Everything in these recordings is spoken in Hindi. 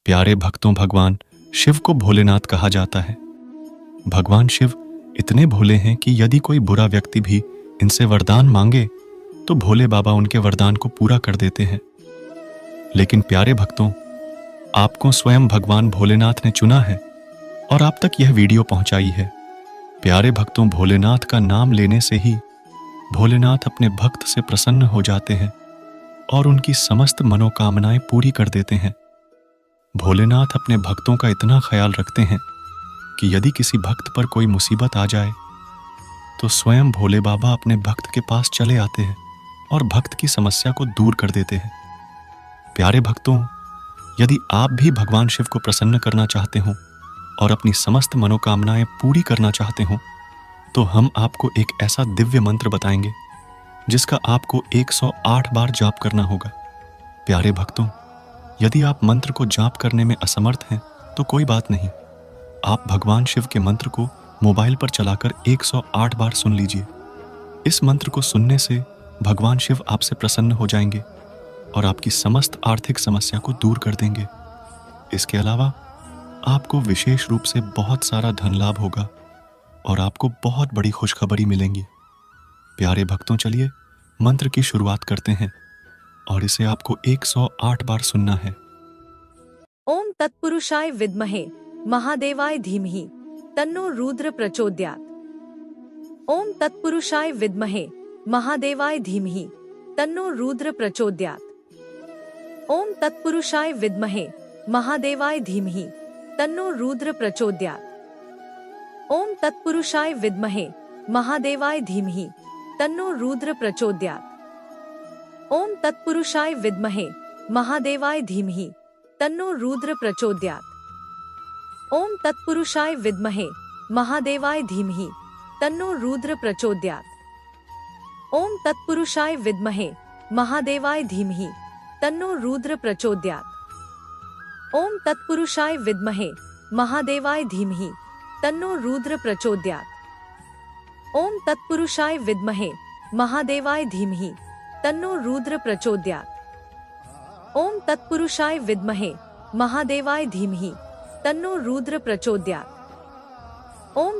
प्यारे भक्तों, भगवान शिव को भोलेनाथ कहा जाता है। भगवान शिव इतने भोले हैं कि यदि कोई बुरा व्यक्ति भी इनसे वरदान मांगे तो भोले बाबा उनके वरदान को पूरा कर देते हैं। लेकिन प्यारे भक्तों, आपको स्वयं भगवान भोलेनाथ ने चुना है और आप तक यह वीडियो पहुंचाई है। प्यारे भक्तों, भोलेनाथ का नाम लेने से ही भोलेनाथ अपने भक्त से प्रसन्न हो जाते हैं और उनकी समस्त मनोकामनाएं पूरी कर देते हैं। भोलेनाथ अपने भक्तों का इतना ख्याल रखते हैं कि यदि किसी भक्त पर कोई मुसीबत आ जाए तो स्वयं भोले बाबा अपने भक्त के पास चले आते हैं और भक्त की समस्या को दूर कर देते हैं। प्यारे भक्तों, यदि आप भी भगवान शिव को प्रसन्न करना चाहते हो और अपनी समस्त मनोकामनाएं पूरी करना चाहते हो तो हम आपको एक ऐसा दिव्य मंत्र बताएंगे जिसका आपको 108 बार जाप करना होगा। प्यारे भक्तों, यदि आप मंत्र को जाप करने में असमर्थ हैं तो कोई बात नहीं, आप भगवान शिव के मंत्र को मोबाइल पर चलाकर 108 बार सुन लीजिए। इस मंत्र को सुनने से भगवान शिव आपसे प्रसन्न हो जाएंगे और आपकी समस्त आर्थिक समस्या को दूर कर देंगे। इसके अलावा आपको विशेष रूप से बहुत सारा धन लाभ होगा और आपको बहुत बड़ी खुशखबरी मिलेंगी। प्यारे भक्तों, चलिए मंत्र की शुरुआत करते हैं और इसे आपको 108 बार सुनना है। ओम तत्पुरुषाय विद्महे महादेवाय धीमहि तन्नो रुद्र प्रचोदयात्। ओम तत्पुरुषाय विद्महे महादेवाय धीमहि तन्नो रुद्र प्रचोदयात्। ओम तत्पुरुषाय विद्महे महादेवाय धीमहि तन्नो रुद्र प्रचोदयात्। ओम तत्पुरुषाय विद्महे महादेवाय धीमहि तन्नो रुद्र प्रचोदयात्। ओम तत्पुरुषाय विद्महे महादेवाय धीमहि तन्नो रुद्र प्रचोदयात्। ओम तत्पुरुषाय विद्महे महादेवाय धीमहि तन्नो रुद्र प्रचोदयात्। ओम तत्पुरुषाय विद्महे महादेवाय धीमहि तन्नो रुद्र प्रचोदयात्। ओम तत्पुरुषाय विद्महे महादेवाय धीमहि तन्नो रुद्र प्रचोदयात्। ओम तत्पुरुषाय विद्महे महादेवाय धीमहि तन्नो रुद्र प्रचोदयात्। ओम तत्पुरुषाय विद्महे महादेवाय धीमहि तन्नो रुद्र प्रचोदयात्। ओम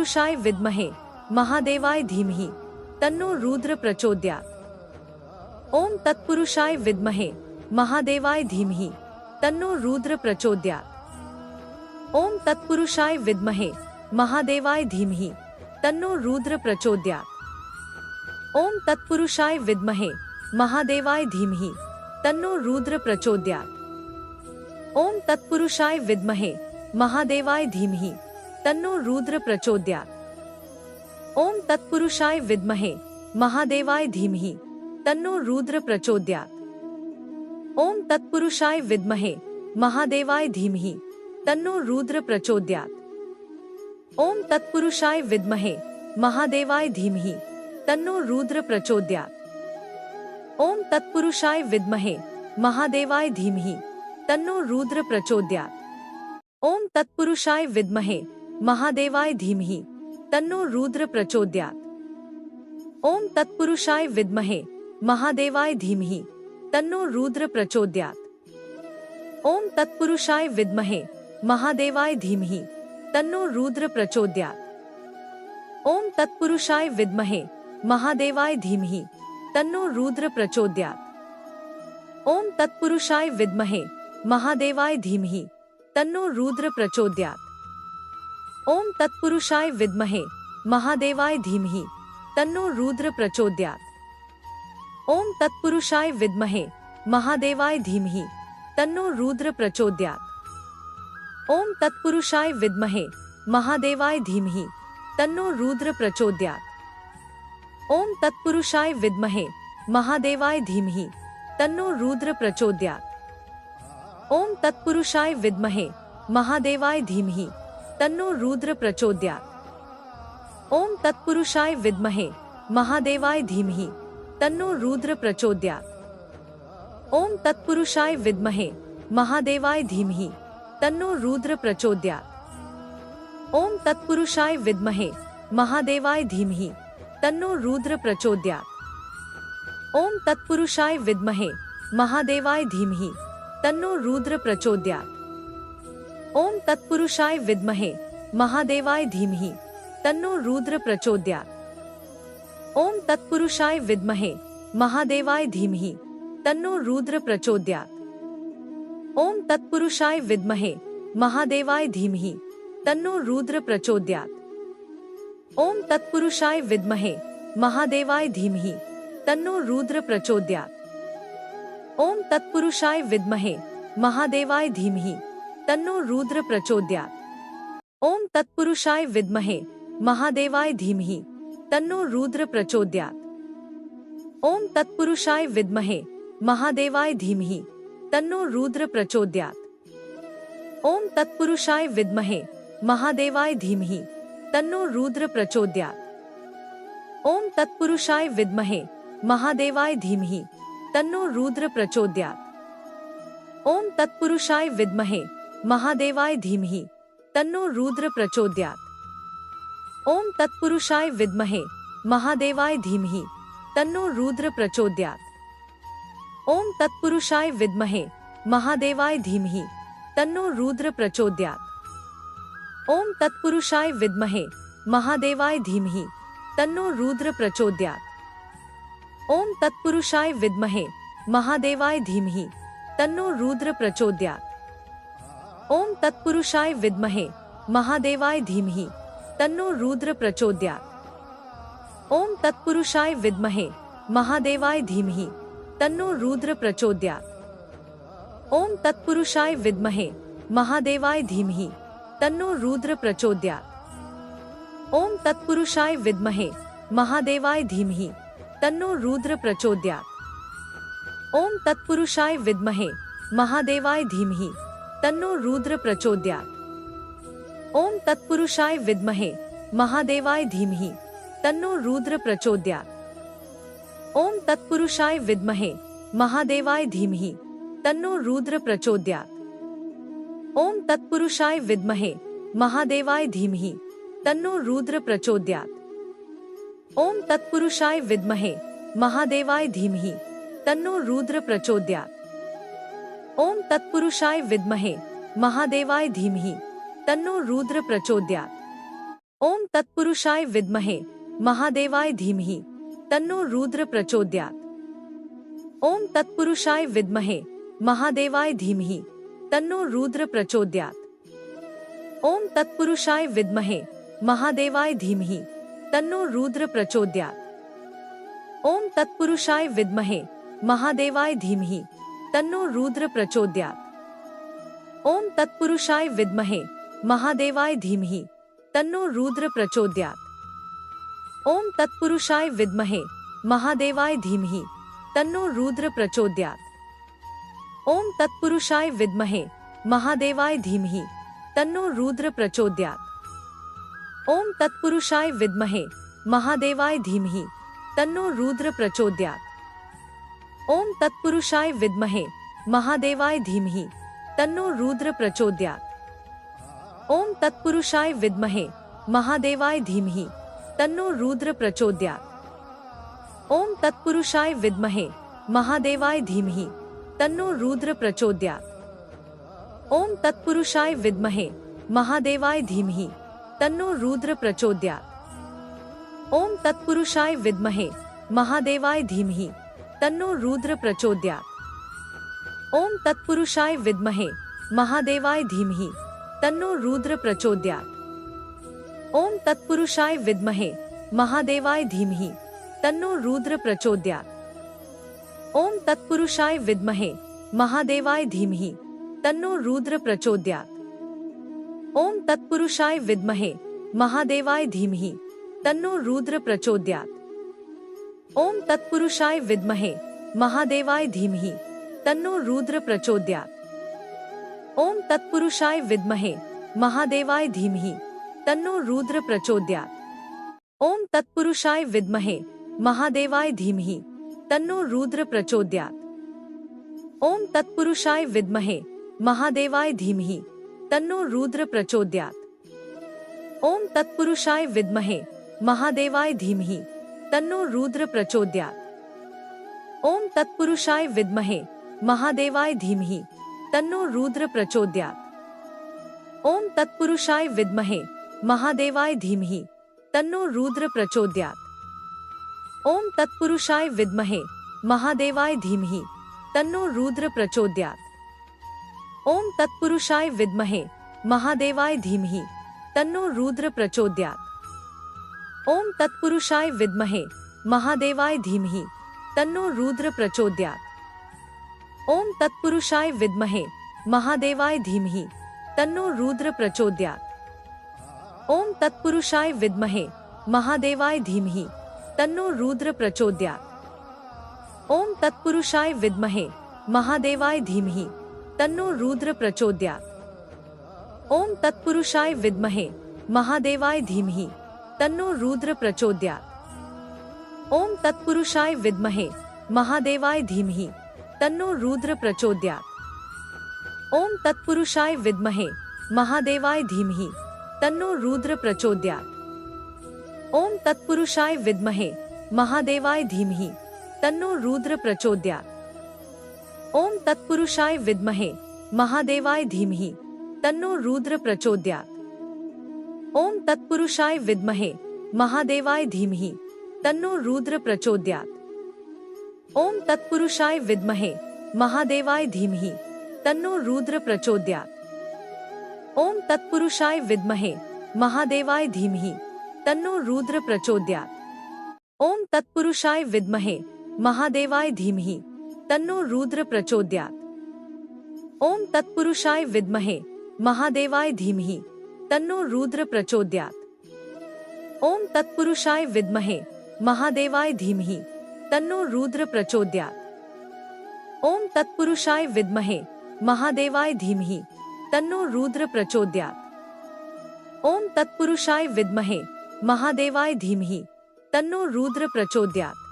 तत्पुरुषाय विद्महे महादेवाय धीमहि तन्नो रुद्र प्रचोदयात्। ओम तत्पुरुषाय विद्महे महादेवाय धीमहि तन्नो रुद्र प्रचोदयात्। ओम तत्पुरुषाय विद्महे महादेवाय धीमहि तन्नो रुद्र प्रचोदयात्। ओम तत्पुरुषाय विद्महे महादेवाय धीमहि तन्नो रुद्र प्रचोदयात्। ओम तत्पुरुषाय विद्महे महादेवाय धीमहि तन्नो रुद्र प्रचोदयात्। ओम तत्पुरुषाय विद्महे महादेवाय धीमहि तन्नो रुद्र प्रचोदयात्। ओम तत्पुरुषाय विद्महे महादेवाय धीमहि तन्नो रुद्र प्रचोदयात्। ओम तत्पुरुषाय विद्महे महादेवाय धीमहि तन्नो रुद्र प्रचोदयात्। ओम तत्पुरुषाय विद्महे महादेवाय धीमहि तन्नो रुद्र प्रचोदयात्। ओम तत्पुरुषाय विद्महे महादेवाय धीमहि तन्नो रुद्र प्रचोदयात्। ओम तत्पुरुषाय विद्महे महादेवाय धीमहि तन्नो रुद्र प्रचोदयात्। ओम तत्पुरुषाय विद्महे महादेवाय धीमहि तन्नो रुद्र प्रचोदयात्। ओम तत्पुरुषाय विद्महे महादेवाय धीमहि तन्नो रुद्र प्रचोदयात्। ओम तत्पुरुषाय विद्महे महादेवाय धीमहि तन्नो रुद्र प्रचोदयात्। ओम तत्पुरुषाय विद्महे महादेवाय धीमहि तन्नो रुद्र प्रचोदयात्। ओम तत्पुरुषाय विद्महे महादेवाय धीमहि तन्नो रुद्र प्रचोदयात्। ओम तत्पुरुषाय विद्महे महादेवाय धीमहि तन्नो रुद्र प्रचोदयात्। ओम तत्पुरुषाय विद्महे महादेवाय धीमहि तन्नो रुद्र प्रचोदयात्। ओम तत्पुरुषाय विद्महे महादेवाय धीमहि तन्नो रुद्र प्रचोदयात्। ओम तत्पुरुषाय विद्महे महादेवाय धीमहि तन्नो रुद्र प्रचोदयात्। ओम तत्पुरुषाय विद्महे महादेवाय धीमहि तन्नो रुद्र प्रचोदयात्। ओम तत्पुरुषाय विद्महे महादेवाय धीमहि तन्नो रुद्र प्रचोदयात्। ओम तत्पुरुषाय विद्महे महादेवाय धीमहि तन्नो रुद्र प्रचोदयात्। ओम तत्पुरुषाय विद्महे महादेवाय धीमहि तन्नो रुद्र प्रचोदयात्। ओम तत्पुरुषाय विद्महे महादेवाय धीमहि तन्नो रुद्र प्रचोदयात्। ओम तत्पुरुषाय विद्महे महादेवाय धीमहि तन्नो रुद्र प्रचोदयात्। ओम तत्पुरुषाय विद्महे महादेवाय धीमहि तन्नो रुद्र प्रचोदयात्। ओम तत्पुरुषाय विद्महे महादेवाय धीमहि तन्नो रुद्र प्रचोदयात्। ओम तत्पुरुषाय विद्महे महादेवाय धीमहि तन्नो रुद्र प्रचोदयात्। ओम तत्पुरुषाय विद्महे महादेवाय धीमहि तन्नो रुद्र प्रचोदयात्। ओम तत्पुरुषाय विद्महे महादेवाय धीमहि तन्नो रुद्र प्रचोदयात्। ओम तत्पुरुषाय विद्महे महादेवाय धीमहि तन्नो रुद्र प्रचोदयात्। ओम तत्पुरुषाय विद्महे महादेवाय धीमहि तन्नो रुद्र प्रचोदयात्। ओम तत्पुरुषाय विद्महे महादेवाय धीमहि तन्नो रुद्र प्रचोदयात्। ओम तत्पुरुषाय विद्महे महादेवाय धीमहि तन्नो रुद्र प्रचोदयात्। ओम तत्पुरुषाय विद्महे महादेवाय धीमहि तन्नो रुद्र प्रचोदयात्। ओम तत्पुरुषाय विद्महे महादेवाय धीमहि तन्नो रुद्र प्रचोदयात्। ओम तत्पुरुषाय विद्महे महादेवाय धीमहि तन्नो रुद्र प्रचोदयात्। ओम तत्पुरुषाय विद्महे महादेवाय धीमहि तन्नो रुद्र प्रचोदयात्। ओम तत्पुरुषाय विद्महे महादेवाय धीमहि तन्नो रुद्र प्रचोदयात्। ओम तत्पुरुषाय विद्महे महादेवाय धीमहि तन्नो रुद्र प्रचोदयात्। ओम तत्पुरुषाय विद्महे महादेवाय धीमहि तन्नो रुद्र प्रचोदयात्। ओम तत्पुरुषाय विद्महे महादेवाय धीमहि तन्नो रुद्र प्रचोदयात्। ओम तत्पुरुषाय विद्महे महादेवाय धीमहि तन्नो रुद्र प्रचोदयात्। ओम तत्पुरुषाय विद्महे महादेवाय धीमहि तन्नो रुद्र प्रचोदयात्। ओम तत्पुरुषाय विद्महे महादेवाय धीमहि तन्नो रुद्र प्रचोदयात्। ओम तत्पुरुषाय विद्महे महादेवाय धीमहि तन्नो रुद्र प्रचोदयात्। ओम तत्पुरुषाय विद्महे महादेवाय धीमहि तन्नो रुद्र प्रचोदयात्। ओम तत्पुरुषाय विद्महे महादेवाय धीमहि तन्नो रुद्र प्रचोदयात्। ओम तत्पुरुषाय विद्महे महादेवाय धीमहि तन्नो रुद्र प्रचोदयात्। ओम तत्पुरुषाय विद्महे महादेवाय धीमहि तन्नो रुद्र प्रचोदयात्। ओम तत्पुरुषाय विद्महे महादेवाय धीमहि तन्नो रुद्र प्रचोदयात्। ओम तत्पुरुषाय विद्महे महादेवाय धीमहि तन्नो रुद्र प्रचोदयात्। ओम तत्पुरुषाय विद्महे महादेवाय धीमहि तन्नो रुद्र प्रचोदयात्। ओम तत्पुरुषाय विद्महे महादेवाय धीमहि तन्नो रुद्र प्रचोदयात्। ओम तत्पुरुषाय विद्महे महादेवाय धीमहि तन्नो रुद्र प्रचोदयात्। ओम तत्पुरुषाय विद्महे महादेवाय धीमहि तन्नो रुद्र प्रचोदयात्। ओम तत्पुरुषाय विद्महे महादेवाय धीमहि तन्नो रुद्र प्रचोदयात्। ओम तत्पुरुषाय विद्महे महादेवाय धीमहि तन्नो रुद्र प्रचोदयात्। ओम तत्पुरुषाय विद्महे महादेवाय धीमहि तन्नो रुद्र प्रचोदयात्। ओम तत्पुरुषाय विद्महे महादेवाय धीमहि तन्नो रुद्र प्रचोदयात्। ओम तत्पुरुषाय विद्महे महादेवाय धीमहि तन्नो रुद्र प्रचोदयात्। ओम तत्पुरुषाय विद्महे महादेवाय धीमहि तन्नो रुद्र प्रचोदयात्। ओम तत्पुरुषाय विद्महे महादेवाय धीमहि तन्नो रुद्र प्रचोदयात्। ओम तत्पुरुषाय विद्महे महादेवाय धीमहि तन्नो रुद्र प्रचोदयात्। ओम तत्पुरुषाय विद्महे महादेवाय धीमहि तन्नो रुद्र प्रचोदयात्। ओम तत्पुरुषाय विद्महे महादेवाय धीमहि तन्नो रुद्र प्रचोदयात्। ओम तत्पुरुषाय विद्महे महादेवाय धीमहि तन्नो रुद्र प्रचोदयात्। ओम तत्पुरुषाय विद्महे महादेवाय धीमहि तन्नो रुद्र प्रचोदयात्। ओम तत्पुरुषाय विद्महे महादेवाय धीमहि तन्नो रुद्र प्रचोदयात्। ओम तत्पुरुषाय विद्महे महादेवाय धीमहि तन्नो रुद्र प्रचोदयात्। ओम तत्पुरुषाय विद्महे महादेवाय धीमहि तन्नो रुद्र प्रचोदयात्। ओम तत्पुरुषाय विद्महे महादेवाय धीमहि तन्नो रुद्र प्रचोदयात्। ओम तत्पुरुषाय विद्महे महादेवाय धीमहि तन्नो रुद्र प्रचोदयात्। ओम तत्पुरुषाय विद्महे महादेवाय धीमहि तन्नो रुद्र प्रचोदयात्। ओम तत्पुरुषाय विद्महे महादेवाय धीमहि तन्नो रुद्र प्रचोदयात्। ओम तत्पुरुषाय विद्महे महादेवाय धीमहि तन्नो रुद्र प्रचोदयात्। ओम तत्पुरुषाय विद्महे महादेवाय धीमहि तन्नो रुद्र प्रचोदयात्। ओम तत्पुरुषाय विद्महे महादेवाय धीमहि तन्नो रुद्र प्रचोदयात्। ओम तत्पुरुषाय विद्महे महादेवाय धीमहि तन्नो रुद्र प्रचोदयात्। ओम तत्पुरुषाय विद्महे महादेवाय धीमहि तन्नो रुद्र प्रचोदयात्। ओम तत्पुरुषाय विद्महे महादेवाय धीमहि तन्नो रुद्र प्रचोदयात्। ओम तत्पुरुषाय विद्महे महादेवाय धीमहि तन्नो रुद्र प्रचोदयात्। ओम तत्पुरुषाय विद्महे महादेवाय धीमहि तन्नो रुद्र प्रचोदयात्। ओम तत्पुरुषाय विद्महे महादेवाय धीमहि तन्नो रुद्र प्रचोदयात्। ओम तत्पुरुषाय विद्महे महादेवाय धीमहि तन्नो रुद्र प्रचोदयात्। ओम तत्पुरुषाय विद्महे महादेवाय धीमहि तन्नो रुद्र प्रचोदयात्। ओम तत्पुरुषाय विद्महे महादेवाय धीमहि तन्नो रुद्र प्रचोदयात्। ओम तत्पुरुषाय विद्महे महादेवाय धीमहि तन्नो रुद्र प्रचोदयात्। ओम तत्पुरुषाय विद्महे महादेवाय धीमहि तन्नो रुद्र प्रचोदयात्।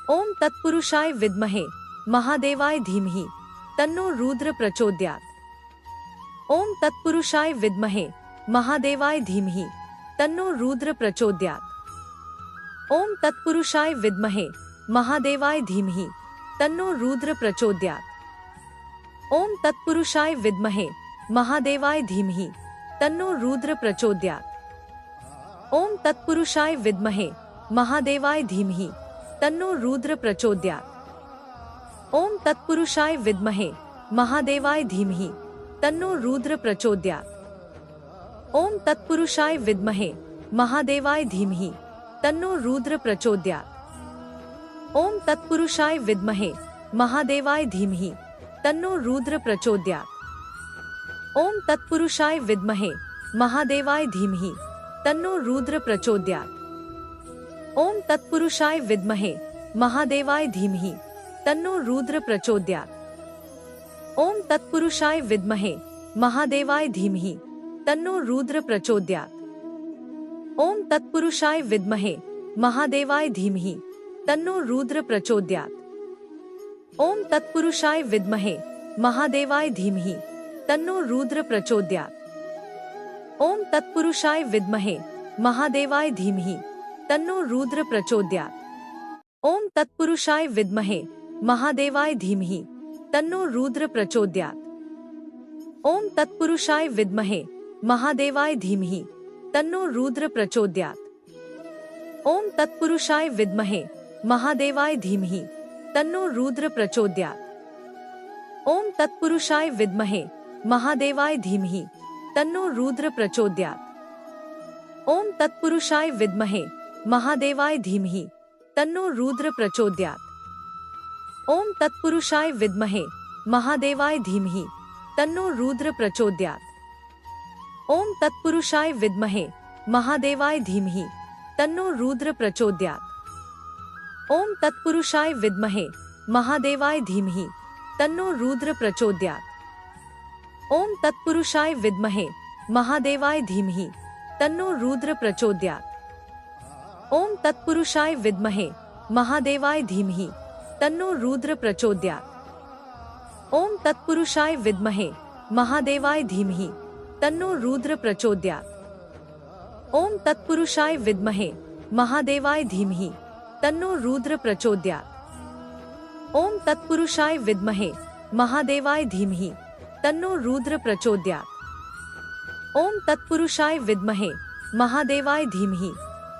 ओम तत्पुरुषाय विद्महे महादेवाय धीमहि तन्नो रुद्र प्रचोदयात्। ओम तत्पुरुषाय विद्महे महादेवाय धीमहि तन्नो रुद्र प्रचोदयात्। ओम तत्पुरुषाय विद्महे महादेवाय धीमहि तन्नो रुद्र प्रचोदयात्। ओम तत्पुरुषाय विद्महे महादेवाय धीमहि तन्नो रुद्र प्रचोदयात्। ओम तत्पुरुषाय विद्महे महादेवाय धीमहि तन्नो रुद्र प्रचोदयात्। ओम तत्पुरुषाय विद्महे महादेवाय धीमहि तन्नो रुद्र प्रचोदयात्। ओम तत्पुरुषाय विद्महे महादेवाय धीमहि तन्नो रुद्र प्रचोदयात्। ओम तत्पुरुषाय विद्महे महादेवाय धीमहि तन्नो रुद्र प्रचोदयात्। ओम तत्पुरुषाय विद्महे महादेवाय धीमहि तन्नो रुद्र प्रचोदयात्। ओम तत्पुरुषाय विद्महे महादेवाय धीमहि तन्नो रुद्र प्रचोदयात्। ओम तत्पुरुषाय विद्महे महादेवाय धीमहि तन्नो रुद्र प्रचोदयात्। ओम तत्पुरुषाय विद्महे महादेवाय धीमहि तन्नो रुद्र प्रचोदयात्। ओम तत्पुरुषाय विद्महे महादेवाय धीमहि तन्नो रुद्र प्रचोदयात्। ओम तत्पुरुषाय विद्महे महादेवाय धीमहि तन्नो रुद्र प्रचोदयात्। ओम तत्पुरुषाय विद्महे महादेवाय धीमहि तन्नो रुद्र प्रचोदयात्। ओम तत्पुरुषाय विद्महे महादेवाय धीमहि तन्नो रुद्र प्रचोदयात्। ओम तत्पुरुषाय विद्महे महादेवाय धीमहि तन्नो रुद्र प्रचोदयात्। ओम तत्पुरुषाय विद्महे महादेवाय धीमहि तन्नो रुद्र प्रचोदयात्। ओम तत्पुरुषाय विद्महे महादेवाय धीमहि तन्नो रुद्र प्रचोदयात्। ओम तत्पुरुषाय विद्महे महादेवाय धीमहि तन्नो रुद्र प्रचोदयात्। ओम तत्पुरुषाय विद्महे महादेवाय धीमहि तन्नो रुद्र प्रचोदयात्। ओम तत्पुरुषाय विद्महे महादेवाय धीमहि तन्नो रुद्र प्रचोदयात्। ओम तत्पुरुषाय विद्महे महादेवाय धीमहि तन्नो रुद्र प्रचोदयात्। ओम तत्पुरुषाय विद्महे महादेवाय धीमहि तन्नो रुद्र प्रचोदयात्। ओम तत्पुरुषाय विद्महे महादेवाय धीमहि तन्नो रुद्र प्रचोदयात्। ओम तत्पुरुषाय विद्महे महादेवाय धीमहि तन्नो रुद्र प्रचोदयात्। ओम तत्पुरुषाय विद्महे महादेवाय धीमहि तन्नो रुद्र प्रचोदयात्। ओम तत्पुरुषाय विद्महे महादेवाय धीमहि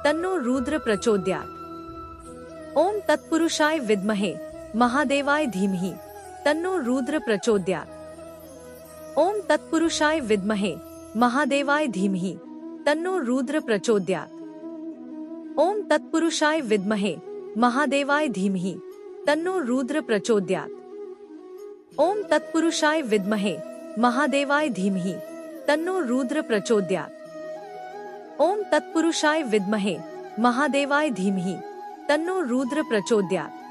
तन्नो रुद्र प्रचोदयात्। ओम तत्पुरुषाय विद्महे महादेवाय धीमहि तन्नो रुद्र प्रचोदयात्। ओम तत्पुरुषाय विद्महे महादेवाय धीमहि तन्नो रुद्र प्रचोदयात्। ओम तत्पुरुषाय विद्महे महादेवाय धीमहि तन्नो रुद्र प्रचोदयात्। ओम तत्पुरुषाय विद्महे महादेवाय धीमहि तन्नो रुद्र प्रचोदयात्। ओम तत्पुरुषाय विद्महे महादेवाय धीमहि तन्नो रुद्र प्रचोदयात्।